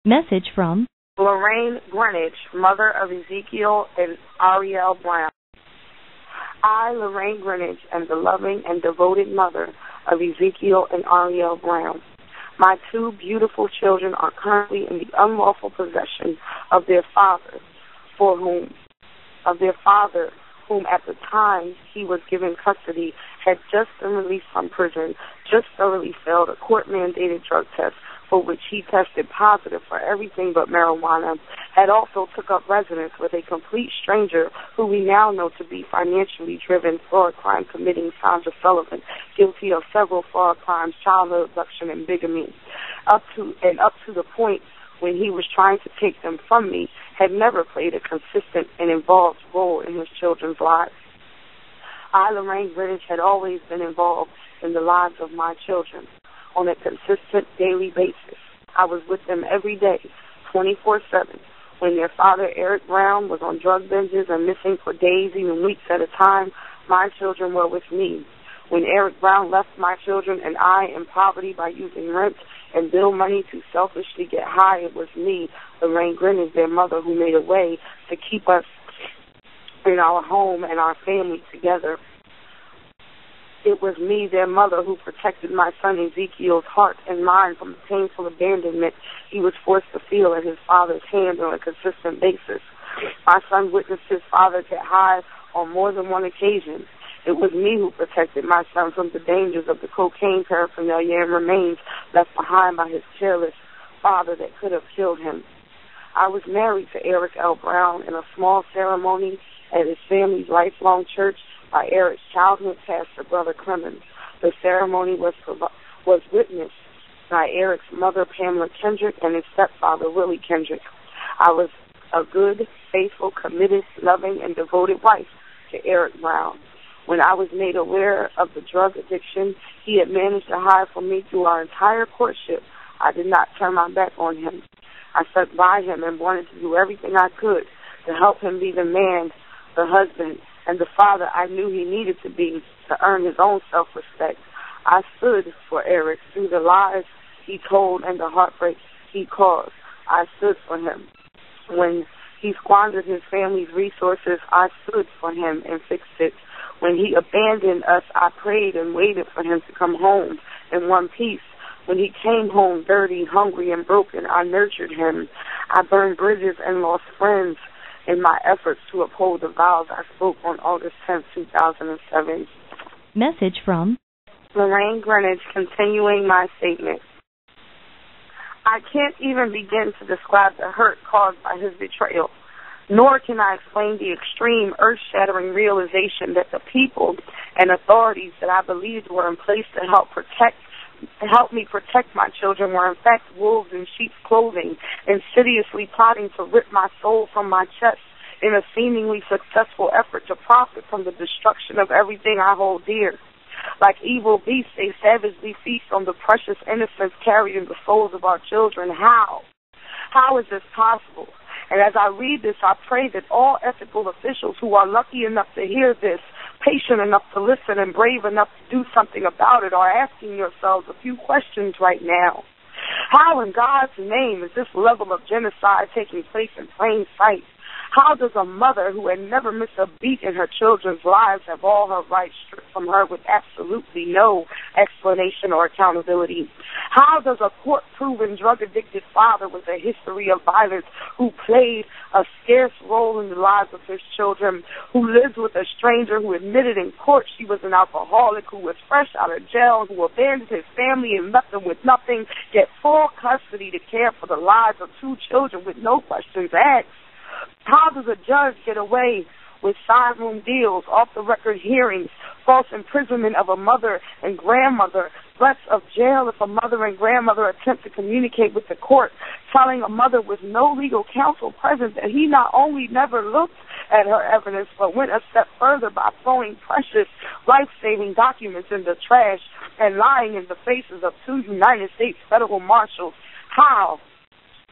Message from Lorraine Grinage, mother of Ezekiel and Ariel Brown. I, Lorraine Grinage, am the loving and devoted mother of Ezekiel and Ariel Brown. My two beautiful children are currently in the unlawful possession of their father, whom at the time he was given custody had just been released from prison, just thoroughly failed a court-mandated drug test for which he tested positive for everything but marijuana, had also took up residence with a complete stranger who we now know to be financially driven fraud crime committing Sandra Sullivan, guilty of several fraud crimes, childhood abduction, and bigamy, up to the point when he was trying to take them from me, had never played a consistent and involved role in his children's lives. I, Lorraine Grinage, had always been involved in the lives of my children on a consistent daily basis. I was with them every day, 24/7. When their father, Eric Brown, was on drug binges and missing for days, even weeks at a time, my children were with me. When Eric Brown left my children and I in poverty by using rent and bill money to selfishly get high, it was me, Lorraine Grinage, their mother, who made a way to keep us in our home and our family together. It was me, their mother, who protected my son Ezekiel's heart and mind from the painful abandonment he was forced to feel at his father's hand on a consistent basis. My son witnessed his father get high on more than one occasion. It was me who protected my son from the dangers of the cocaine paraphernalia and remains left behind by his careless father that could have killed him. I was married to Eric L. Brown in a small ceremony at his family's lifelong church by Eric's childhood pastor, Brother Clemens. The ceremony was witnessed by Eric's mother, Pamela Kendrick, and his stepfather, Willie Kendrick. I was a good, faithful, committed, loving, and devoted wife to Eric Brown. When I was made aware of the drug addiction he had managed to hide from me through our entire courtship, I did not turn my back on him. I stuck by him and wanted to do everything I could to help him be the man, the husband, and the father I knew he needed to be to earn his own self-respect. I stood for Eric through the lies he told and the heartbreak he caused. I stood for him. When he squandered his family's resources, I stood for him and fixed it. When he abandoned us, I prayed and waited for him to come home in one piece. When he came home dirty, hungry, and broken, I nurtured him. I burned bridges and lost friends in my efforts to uphold the vows I spoke on August 10, 2007. Message from Lorraine Grinage, continuing my statement. I can't even begin to describe the hurt caused by his betrayal, nor can I explain the extreme, earth-shattering realization that the people and authorities that I believed were in place to help me protect my children were in fact wolves in sheep's clothing, insidiously plotting to rip my soul from my chest in a seemingly successful effort to profit from the destruction of everything I hold dear. Like evil beasts, they savagely feast on the precious innocence carried in the souls of our children. How? How is this possible? And as I read this, I pray that all ethical officials who are lucky enough to hear this, patient enough to listen, and brave enough to do something about it are asking yourselves a few questions right now. How in God's name is this level of genocide taking place in plain sight? How does a mother who had never missed a beat in her children's lives have all her rights stripped from her with absolutely no explanation or accountability? How does a court-proven drug-addicted father with a history of violence who played a scarce role in the lives of his children, who lives with a stranger who admitted in court she was an alcoholic, who was fresh out of jail, who abandoned his family and left them with nothing, get full custody to care for the lives of two children with no questions asked? How does a judge get away with side room deals, off-the-record hearings, false imprisonment of a mother and grandmother, threats of jail if a mother and grandmother attempt to communicate with the court, telling a mother with no legal counsel present that he not only never looked at her evidence but went a step further by throwing precious, life-saving documents in the trash and lying in the faces of two United States federal marshals? How?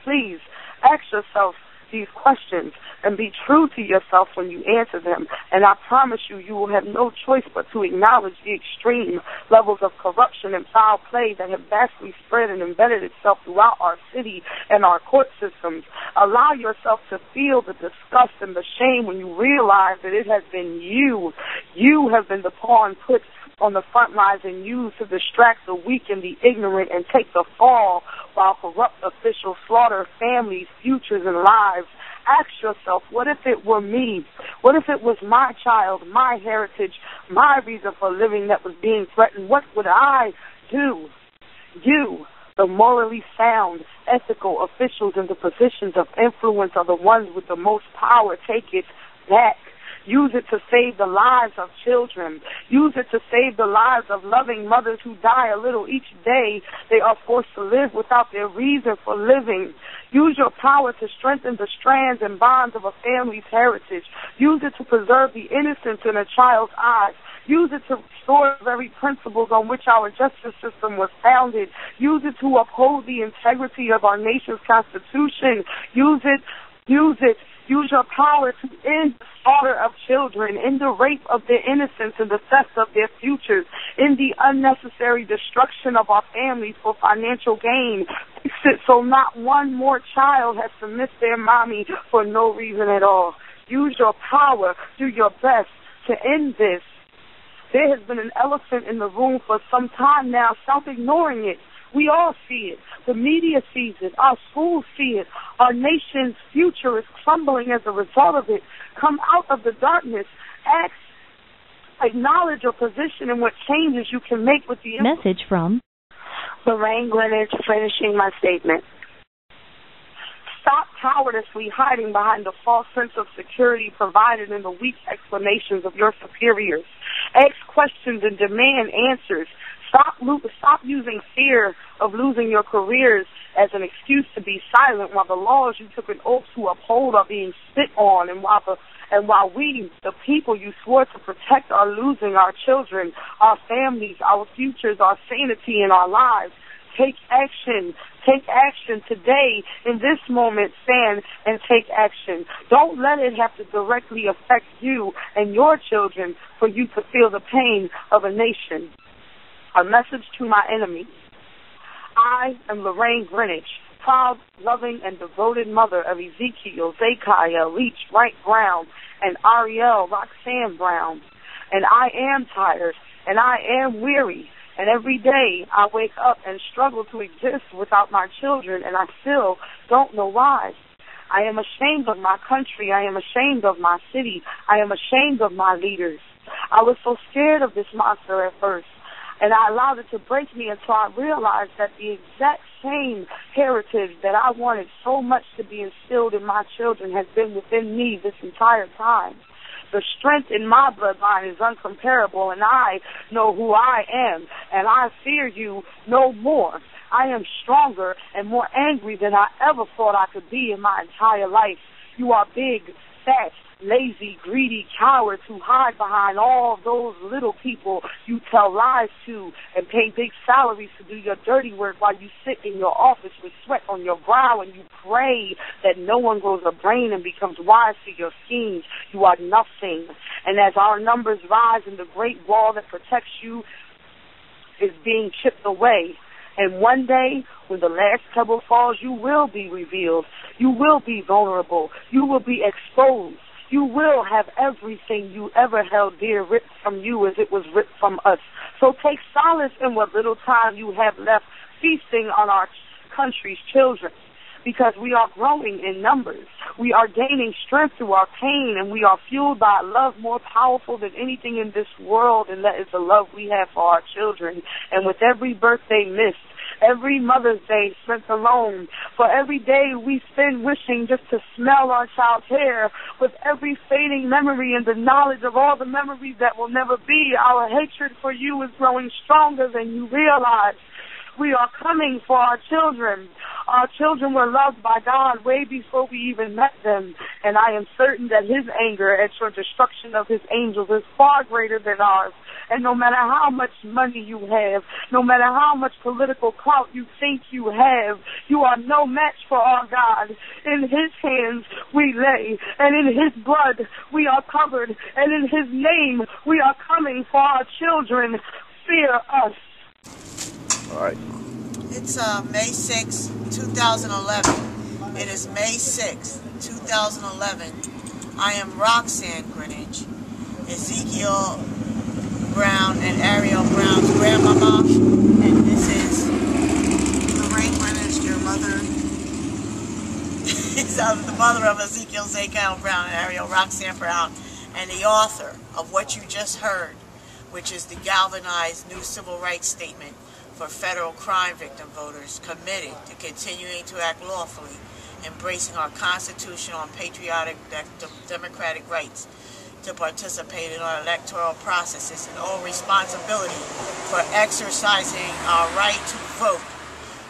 Please, ask yourself these questions and be true to yourself when you answer them. And I promise you, you will have no choice but to acknowledge the extreme levels of corruption and foul play that have vastly spread and embedded itself throughout our city and our court systems. Allow yourself to feel the disgust and the shame when you realize that it has been you. You have been the pawn put on the front lines and used to distract the weak and the ignorant and take the fall while corrupt officials slaughter families, futures, and lives. Ask yourself, what if it were me? What if it was my child, my heritage, my reason for living that was being threatened? What would I do? You, the morally sound, ethical officials in the positions of influence are the ones with the most power. Take it back. Use it to save the lives of children. Use it to save the lives of loving mothers who die a little each day. They are forced to live without their reason for living. Use your power to strengthen the strands and bonds of a family's heritage. Use it to preserve the innocence in a child's eyes. Use it to restore the very principles on which our justice system was founded. Use it to uphold the integrity of our nation's constitution. Use it. Use your power to end the slaughter of children, end the rape of their innocence and the theft of their futures, end the unnecessary destruction of our families for financial gain. Fix it so not one more child has to miss their mommy for no reason at all. Use your power, do your best to end this. There has been an elephant in the room for some time now. Stop ignoring it. We all see it. The media sees it. Our schools see it. Our nation's future is crumbling as a result of it. Come out of the darkness. Acknowledge your position and what changes you can make with the message from Lorraine Grinage, finishing my statement. Stop cowardice,ly hiding behind the false sense of security provided in the weak explanations of your superiors. Ask questions and demand answers. Stop using fear of losing your careers as an excuse to be silent while the laws you took an oath to uphold are being spit on, and while we, the people you swore to protect, are losing our children, our families, our futures, our sanity, and our lives. Take action. Take action today, in this moment. Stand and take action. Don't let it have to directly affect you and your children for you to feel the pain of a nation. A message to my enemies. I am Lorraine Grinage, proud, loving, and devoted mother of Ezekiel, Zakiah, Leach, Wright Brown, and Ariel, Roxanne Brown. And I am tired, and I am weary, and every day I wake up and struggle to exist without my children, and I still don't know why. I am ashamed of my country. I am ashamed of my city. I am ashamed of my leaders. I was so scared of this monster at first, and I allowed it to break me until I realized that the exact same heritage that I wanted so much to be instilled in my children has been within me this entire time. The strength in my bloodline is uncomparable, and I know who I am, and I fear you no more. I am stronger and more angry than I ever thought I could be in my entire life. You are big, fat, lazy, greedy cowards who hide behind all those little people you tell lies to and pay big salaries to do your dirty work while you sit in your office with sweat on your brow and you pray that no one grows a brain and becomes wise to your schemes. You are nothing. And as our numbers rise and the great wall that protects you is being chipped away, and one day, when the last pebble falls, you will be revealed. You will be vulnerable. You will be exposed. You will have everything you ever held dear ripped from you as it was ripped from us. So take solace in what little time you have left feasting on our country's children, because we are growing in numbers. We are gaining strength through our pain, and we are fueled by a love more powerful than anything in this world, and that is the love we have for our children. And with every birthday missed, every Mother's Day spent alone, for every day we spend wishing just to smell our child's hair, with every fading memory and the knowledge of all the memories that will never be, our hatred for you is growing stronger than you realize. We are coming for our children. Our children were loved by God way before we even met them, and I am certain that his anger at your destruction of his angels is far greater than ours. And no matter how much money you have, no matter how much political clout you think you have, you are no match for our God. In his hands we lay, and in his blood we are covered, and in his name we are coming for our children. Fear us. All right. It's May 6, 2011. It is May 6, 2011. I am Roxanne Grinage, Ezekiel Brown and Ariel Brown's grandmama, and this is Lorraine Grinage, your mother. The mother of Ezekiel Zakiel Brown and Ariel Roxanne Brown, and the author of what you just heard, which is the galvanized new civil rights statement for federal crime victim voters committed to continuing to act lawfully, embracing our constitutional and patriotic democratic rights to participate in our electoral processes and own responsibility for exercising our right to vote.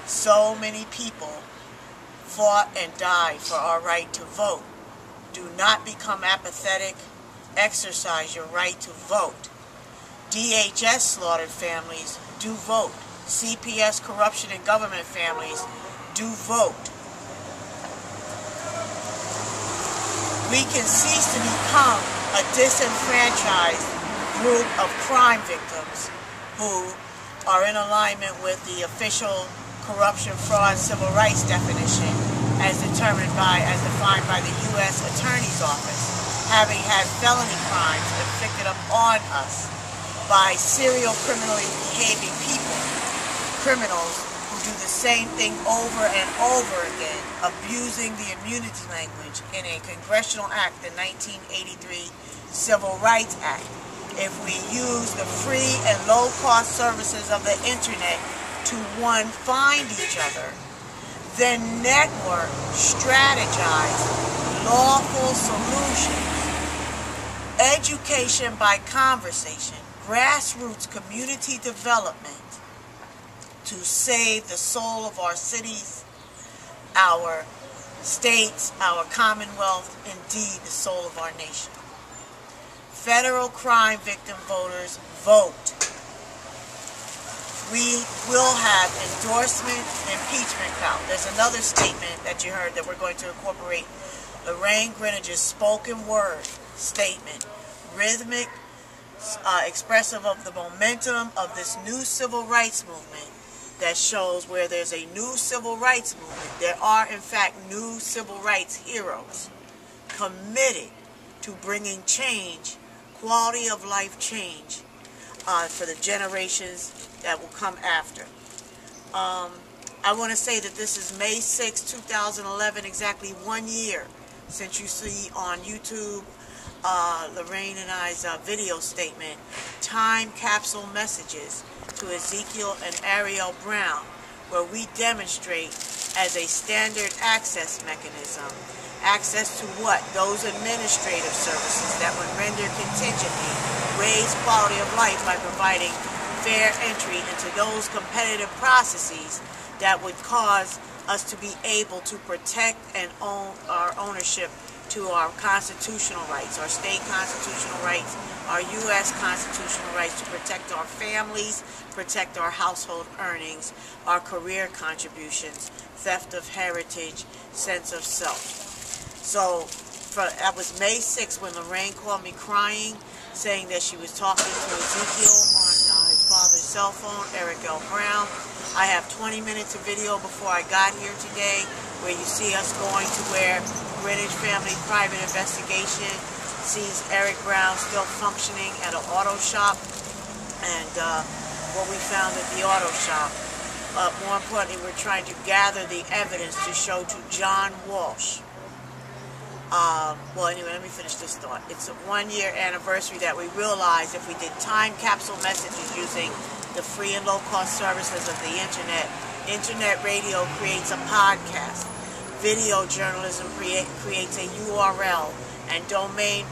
So many people fought and died for our right to vote. Do not become apathetic. Exercise your right to vote. DHS slaughtered families. Do vote. CPS corruption in government families. Do vote. We can cease to become a disenfranchised group of crime victims who are in alignment with the official corruption, fraud, civil rights definition as defined by the U.S. Attorney's Office, having had felony crimes inflicted upon us by serial criminally behaving people, criminals who do the same thing over and over again, abusing the immunity language in a congressional act, the 1983 Civil Rights Act. If we use the free and low-cost services of the internet to, one, find each other, then network, strategize, lawful solutions, education by conversation, grassroots community development to save the soul of our cities, our states, our commonwealth, indeed the soul of our nation. Federal crime victim voters, vote. We will have endorsement, impeachment clout. There's another statement that you heard that we're going to incorporate Lorraine Grinage's spoken word statement, rhythmic, expressive of the momentum of this new civil rights movement that shows where there's a new civil rights movement, there are in fact new civil rights heroes committed to bringing change, quality of life change for the generations that will come after. I want to say that this is May 6, 2011, exactly 1 year since you see on YouTube Lorraine and I's video statement, Time Capsule Messages to Ezekiel and Ariel Brown, where we demonstrate as a standard access mechanism, access to what? Those administrative services that would render contingently, raise quality of life by providing fair entry into those competitive processes that would cause us to be able to protect and own our ownership to our constitutional rights, our state constitutional rights, our U.S. constitutional rights to protect our families, protect our household earnings, our career contributions, theft of heritage, sense of self. So that was May 6th when Lorraine called me crying, saying that she was talking to Ezekiel on his father's cell phone, Eric L. Brown. I have 20 minutes of video before I got here today where you see us going to where Grinage Family Private Investigation sees Eric Brown still functioning at an auto shop, and what we found at the auto shop. More importantly, we're trying to gather the evidence to show to John Walsh. Well, anyway, let me finish this thought. It's a 1 year anniversary that we realized if we did time capsule messages using the free and low-cost services of the internet radio creates a podcast. Video journalism creates a URL, and domain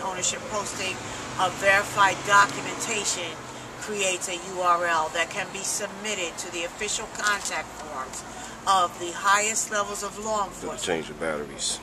ownership posting of verified documentation creates a URL that can be submitted to the official contact forms of the highest levels of law enforcement. Change the batteries.